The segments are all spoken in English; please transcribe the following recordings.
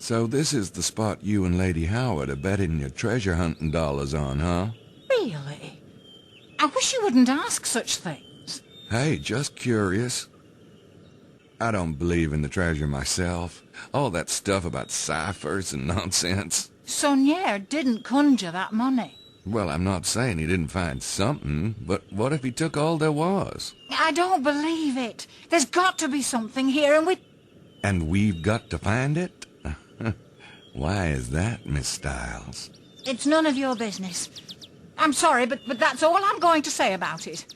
So this is the spot you and Lady Howard are betting your treasure hunting dollars on, huh? Really? I wish you wouldn't ask such things. Hey, just curious. I don't believe in the treasure myself. All that stuff about ciphers and nonsense. Sonier didn't conjure that money. Well, I'm not saying he didn't find something, but what if he took all there was? I don't believe it. There's got to be something here, And we've got to find it? Why is that, Miss Styles? It's none of your business. I'm sorry, but that's all I'm going to say about it.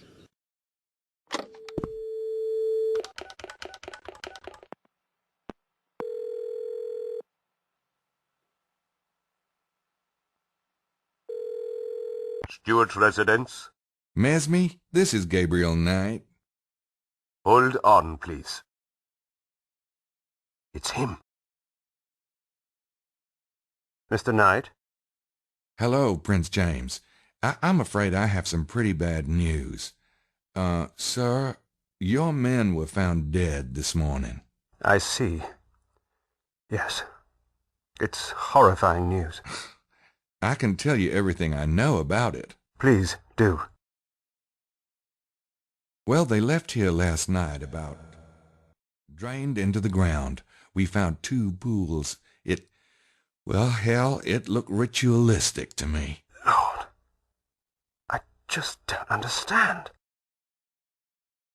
Stewart's residence. Mesme, this is Gabriel Knight. Hold on, please. It's him. Mr. Knight? Hello, Prince James. I'm afraid I have some pretty bad news. Sir, your men were found dead this morning. I see. Yes. It's horrifying news. I can tell you everything I know about it. Please, do. Well, they left here last night about... drained into the ground. We found 2 pools. Well, hell, it looked ritualistic to me. Lord, I just don't understand.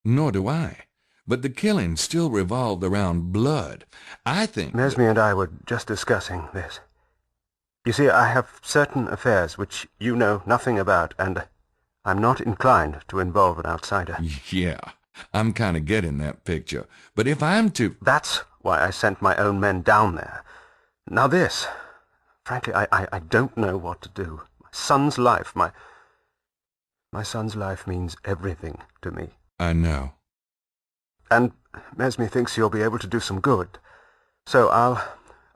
Nor do I. But the killing still revolved around blood. I think... Mesme and I were just discussing this. You see, I have certain affairs which you know nothing about, and I'm not inclined to involve an outsider. Yeah, I'm kind of getting that picture. But if I'm to... That's why I sent my own men down there. Now this, frankly, I don't know what to do. My son's life means everything to me. I know. And Mesme thinks you'll be able to do some good. So I'll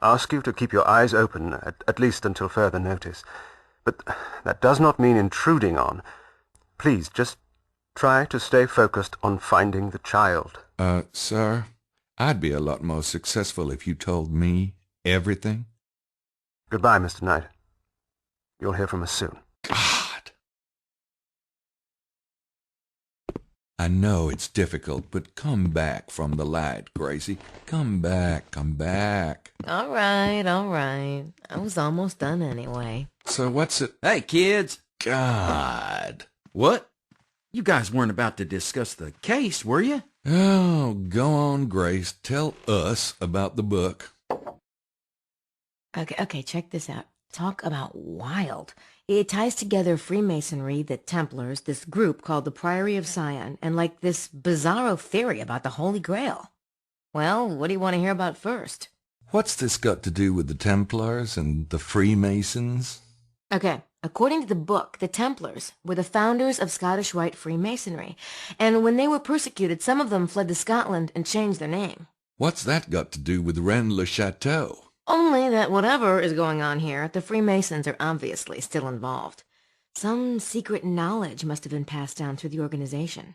ask you to keep your eyes open, at least until further notice. But that does not mean intruding on. Please, just try to stay focused on finding the child. Sir, I'd be a lot more successful if you told me everything. Goodbye, Mr. Knight. You'll hear from us soon. God! I know it's difficult, but come back from the light, Gracie. Come back, come back. All right, all right. I was almost done anyway. So what's it? Hey, kids. God. What? You guys weren't about to discuss the case, were you? Oh, go on, Grace. Tell us about the book. Okay, check this out. Talk about wild. It ties together Freemasonry, the Templars, this group called the Priory of Sion, and like this bizarro theory about the Holy Grail. Well, what do you want to hear about first? What's this got to do with the Templars and the Freemasons? Okay, according to the book, the Templars were the founders of Scottish Rite Freemasonry, and when they were persecuted, some of them fled to Scotland and changed their name. What's that got to do with Rennes-le-Château? Only that whatever is going on here, the Freemasons are obviously still involved. Some secret knowledge must have been passed down through the organization.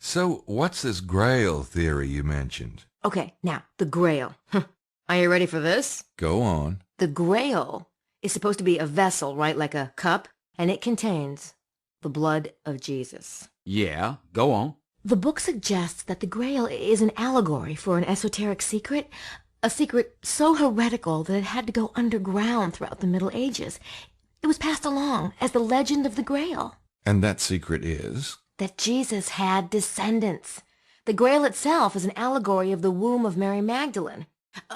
So what's this Grail theory you mentioned? Okay, now, the Grail. Are you ready for this? Go on. The Grail is supposed to be a vessel, right, like a cup, and it contains the blood of Jesus. Yeah, go on. The book suggests that the Grail is an allegory for an esoteric secret, a secret so heretical that it had to go underground throughout the Middle Ages. It was passed along as the legend of the Grail. And that secret is? That Jesus had descendants. The Grail itself is an allegory of the womb of Mary Magdalene.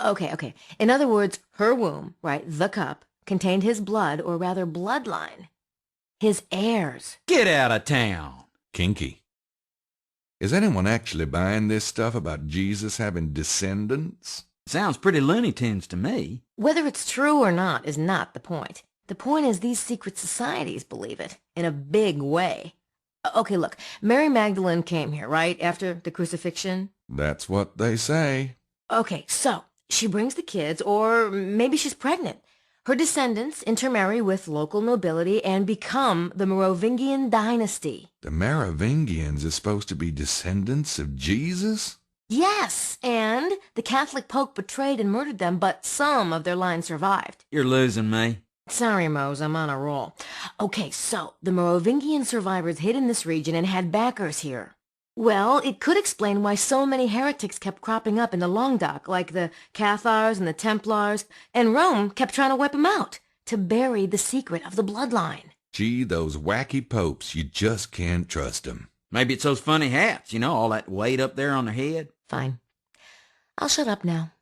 Okay. In other words, her womb, right, the cup, contained his blood, or rather bloodline. His heirs. Get out of town. Kinky. Is anyone actually buying this stuff about Jesus having descendants? Sounds pretty Looney Tunes to me. Whether it's true or not is not the point. The point is these secret societies believe it, in a big way. Okay, look, Mary Magdalene came here, right, after the crucifixion? That's what they say. Okay, so she brings the kids, or maybe she's pregnant. Her descendants intermarry with local nobility and become the Merovingian dynasty. The Merovingians are supposed to be descendants of Jesus? Yes, and the Catholic Pope betrayed and murdered them, but some of their line survived. You're losing me. Sorry, Mose, I'm on a roll. Okay, so the Merovingian survivors hid in this region and had backers here. Well, it could explain why so many heretics kept cropping up in the Languedoc, like the Cathars and the Templars, and Rome kept trying to wipe them out to bury the secret of the bloodline. Gee, those wacky popes, you just can't trust 'em. Maybe it's those funny hats, all that weight up there on their head. Fine. I'll shut up now.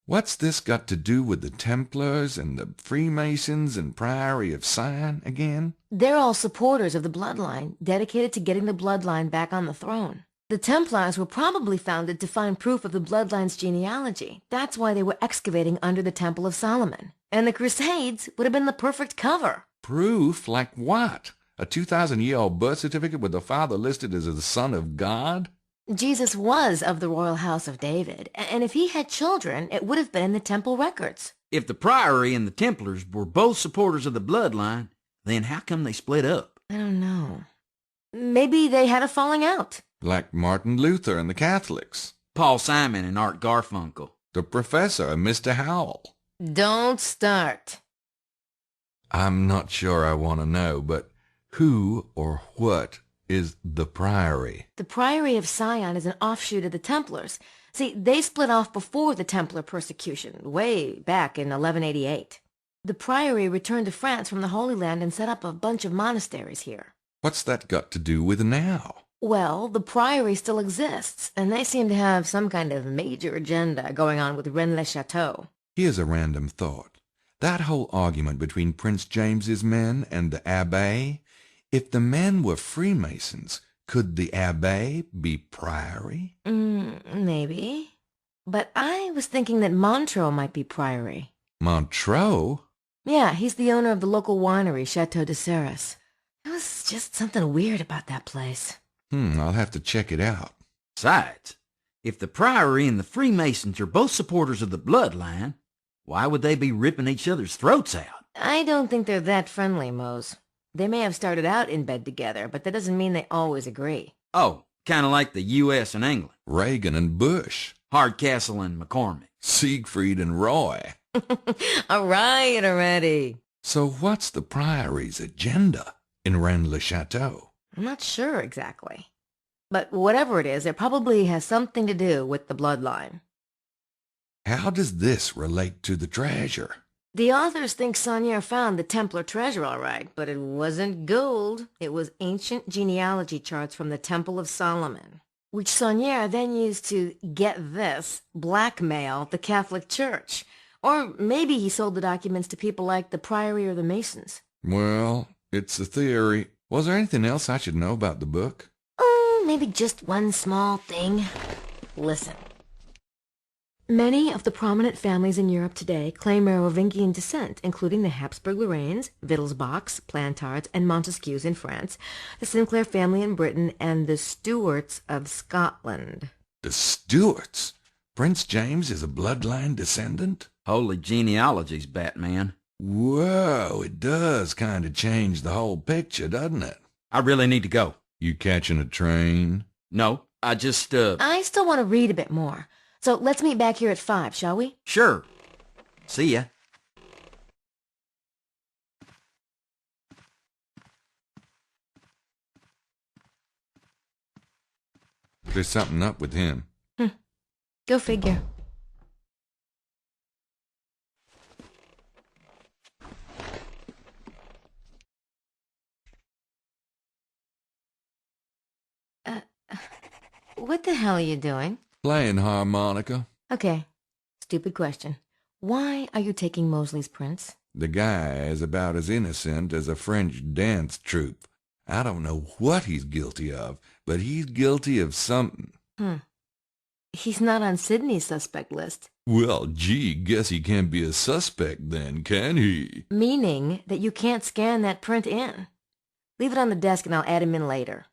What's this got to do with the Templars and the Freemasons and Priory of Sion again? They're all supporters of the bloodline, dedicated to getting the bloodline back on the throne. The Templars were probably founded to find proof of the bloodline's genealogy. That's why they were excavating under the Temple of Solomon. And the Crusades would have been the perfect cover. Proof like what? A 2,000-year-old birth certificate with the father listed as the son of God? Jesus was of the royal house of David, and if he had children, it would have been in the temple records. If the Priory and the Templars were both supporters of the bloodline, then how come they split up? I don't know. Maybe they had a falling out. Like Martin Luther and the Catholics. Paul Simon and Art Garfunkel. The professor and Mr. Howell. Don't start. I'm not sure I want to know, but who or what is the Priory? The Priory of Sion is an offshoot of the Templars. See, they split off before the Templar persecution, way back in 1188. The Priory returned to France from the Holy Land and set up a bunch of monasteries here. What's that got to do with now? Well, the Priory still exists, and they seem to have some kind of major agenda going on with Rennes-le-Château. Here's a random thought. That whole argument between Prince James's men and the Abbé, if the men were Freemasons, could the Abbé be Priory? Maybe. But I was thinking that Montreux might be Priory. Montreux? Yeah, he's the owner of the local winery, Chateau de Serres. There was just something weird about that place. I'll have to check it out. Besides, if the Priory and the Freemasons are both supporters of the bloodline, why would they be ripping each other's throats out? I don't think they're that friendly, Mose. They may have started out in bed together, but that doesn't mean they always agree. Oh, kind of like the U.S. and England. Reagan and Bush. Hardcastle and McCormick. Siegfried and Roy. All right already. So what's the Priory's agenda in Rennes-le-Château? I'm not sure exactly. But whatever it is, it probably has something to do with the bloodline. How does this relate to the treasure? The authors think Saunier found the Templar treasure all right, but it wasn't gold. It was ancient genealogy charts from the Temple of Solomon, which Saunier then used to, get this, blackmail the Catholic Church. Or maybe he sold the documents to people like the Priory or the Masons. Well, it's a theory. Was there anything else I should know about the book? Oh, maybe just one small thing. Listen. Many of the prominent families in Europe today claim Merovingian descent, including the Habsburg-Lorraines, Wittelsbachs, Plantards, and Montesquieux in France, the Sinclair family in Britain, and the Stuarts of Scotland. The Stuarts? Prince James is a bloodline descendant? Holy genealogies, Batman. Whoa, it does kind of change the whole picture, doesn't it? I really need to go. You catching a train? No, I just, I still want to read a bit more. So let's meet back here at 5, shall we? Sure. See ya. There's something up with him. Go figure. What the hell are you doing? Playing harmonica. Okay, stupid question. Why are you taking Mosley's prints? The guy is about as innocent as a French dance troupe. I don't know what he's guilty of, but he's guilty of something. He's not on Sydney's suspect list. Well, gee, guess he can't be a suspect then, can he? Meaning that you can't scan that print in. Leave it on the desk and I'll add him in later.